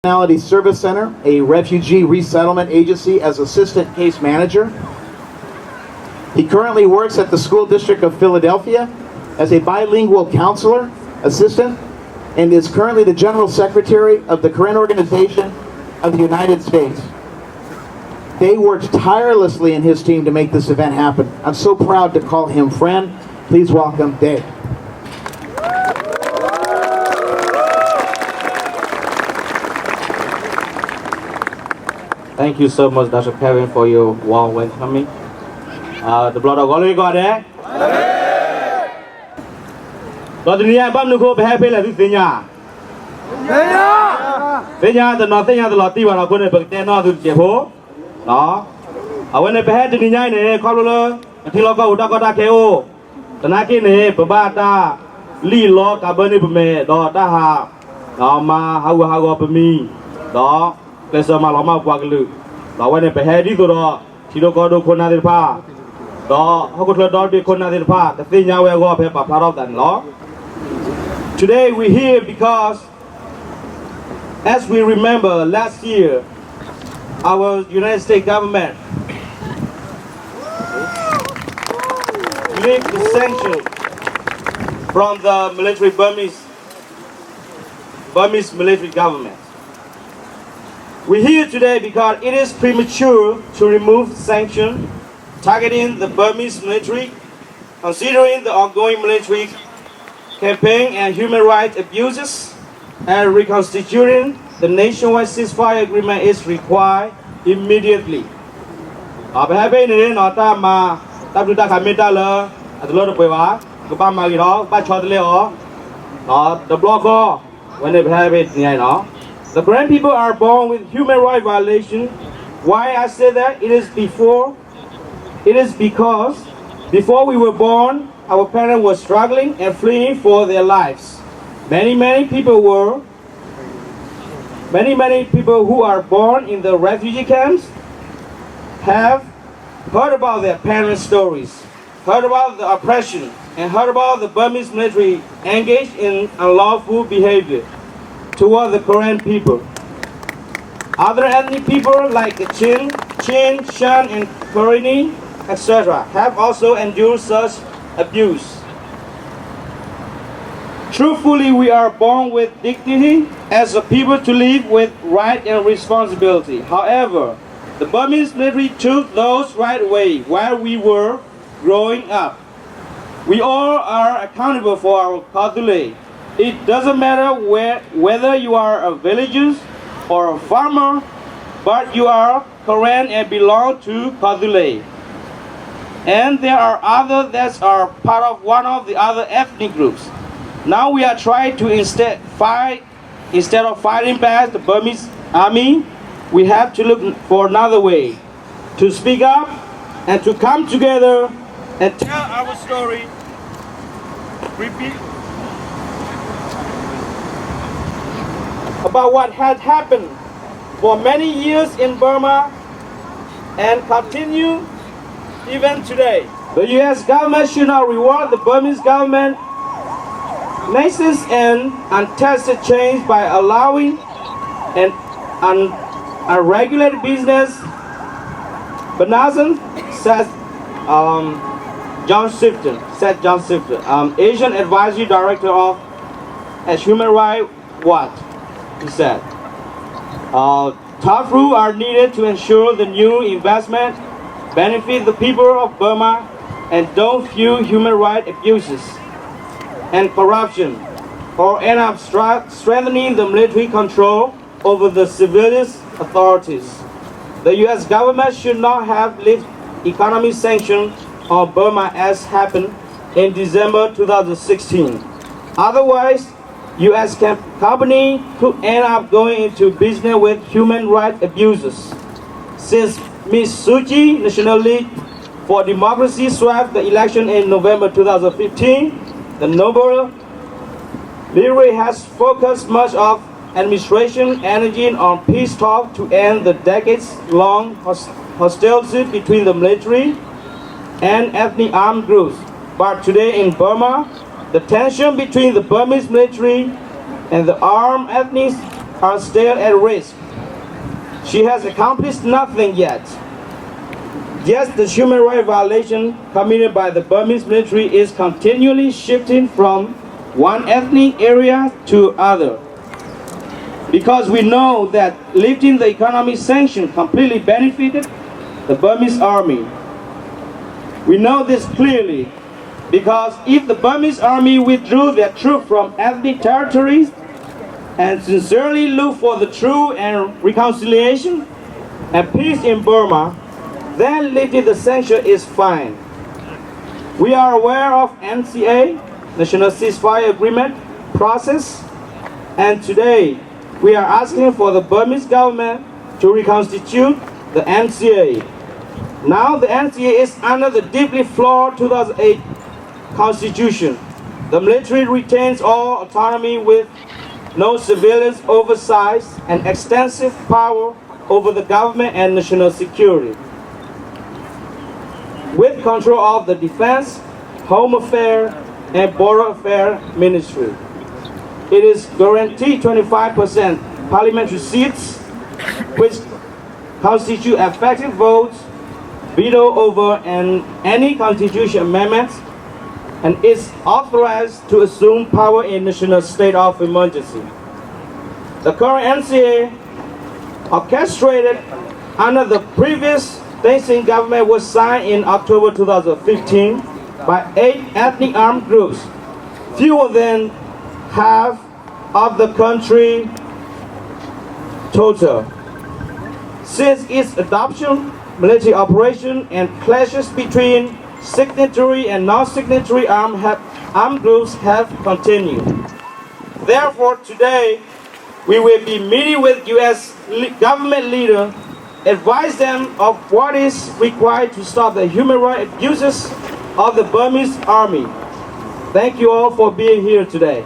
Nationality Service Center, a refugee resettlement agency, as assistant case manager. He currently works at the School District of Philadelphia as a bilingual counselor assistant and is currently the General Secretary of the Korean Organization of the United States. They worked tirelessly in his team to make this event happen. I'm so proud to call him friend. Please welcome Dave. Thank you so much, Dr. Kevin, for your warm welcoming. The blood of God got there. But the near bam no go happy like this thing. The nothing at the lot, you are going to be not to Jehovah. No, I went to head to the Nine, Color, until I go to KO. The Naki, Babata, Lee Lord, Abani, Dota, Nama, how up me, dog. Let's say my lama wagalu. Now when I pay this to the Tino Godo Kona Pa, the Hokola Dorby Kona Pa, the thing now we go up part of that law. Today we're here because, as we remember last year, our United States government lifted the sanction from the military Burmese military government. We're here today because it is premature to remove sanctions targeting the Burmese military, considering the ongoing military campaign and human rights abuses, and reconstituting the nationwide ceasefire agreement is required immediately. The Korean people are born with human rights violation. Why I say that? It is because before we were born, our parents were struggling and fleeing for their lives. Many people who are born in the refugee camps have heard about their parents' stories, heard about the oppression, and heard about the Burmese military engaged in unlawful behavior toward the Korean people. Other ethnic people like the Chin, Shan, and Karenni, etc. have also endured such abuse. Truthfully, we are born with dignity as a people to live with right and responsibility. However, the Burmese military took those right away while we were growing up. We all are accountable for our Kathule. It doesn't matter whether you are a villager or a farmer, but you are Korean and belong to Kathule. And there are others that are part of one of the other ethnic groups. Now we are trying to instead of fighting back the Burmese army, we have to look for another way to speak up and to come together and tell our story. Repeat about what had happened for many years in Burma and continue even today. The U.S. government should not reward the Burmese government nascent and untested change by allowing an unregulated business. Bonanza, said John Sifton, Asian Advisory Director of Human Rights Watch. He said, tough rules are needed to ensure the new investment benefit the people of Burma and don't fuel human rights abuses and corruption or end up strengthening the military control over the civilian authorities. The U.S. government should not have lifted economic sanctions on Burma as happened in December 2016. Otherwise, U.S. company could end up going into business with human rights abuses. Since Ms. Suu Kyi, National League for Democracy, swept the election in November 2015, the noble leader has focused much of administration energy on peace talks to end the decades-long hostility between the military and ethnic armed groups. But today in Burma, the tension between the Burmese military and the armed ethnic are still at risk. She has accomplished nothing yet. Yes, the human rights violation committed by the Burmese military is continually shifting from one ethnic area to other. Because we know that lifting the economic sanction completely benefited the Burmese army. We know this clearly because if the Burmese army withdrew their troops from ethnic territories and sincerely looked for the truth and reconciliation and peace in Burma, then lifting the sanction is fine. We are aware of NCA, National Ceasefire Agreement process, and today we are asking for the Burmese government to reconstitute the NCA. Now the NCA is under the deeply flawed 2008 Constitution. The military retains all autonomy with no civilian oversight and extensive power over the government and national security. With control of the Defense, Home Affairs, and Border Affairs Ministry. It is guaranteed 25% parliamentary seats, which constitute effective votes, veto over any constitution amendments, and is authorized to assume power in national state of emergency. The current NCA, orchestrated under the previous Thein Sein government, was signed in October 2015 by 8 ethnic armed groups, fewer than half of the country total. Since its adoption, military operation and clashes between signatory and non-signatory armed groups have continued. Therefore, today, we will be meeting with U.S. government leaders, advise them of what is required to stop the human rights abuses of the Burmese army. Thank you all for being here today.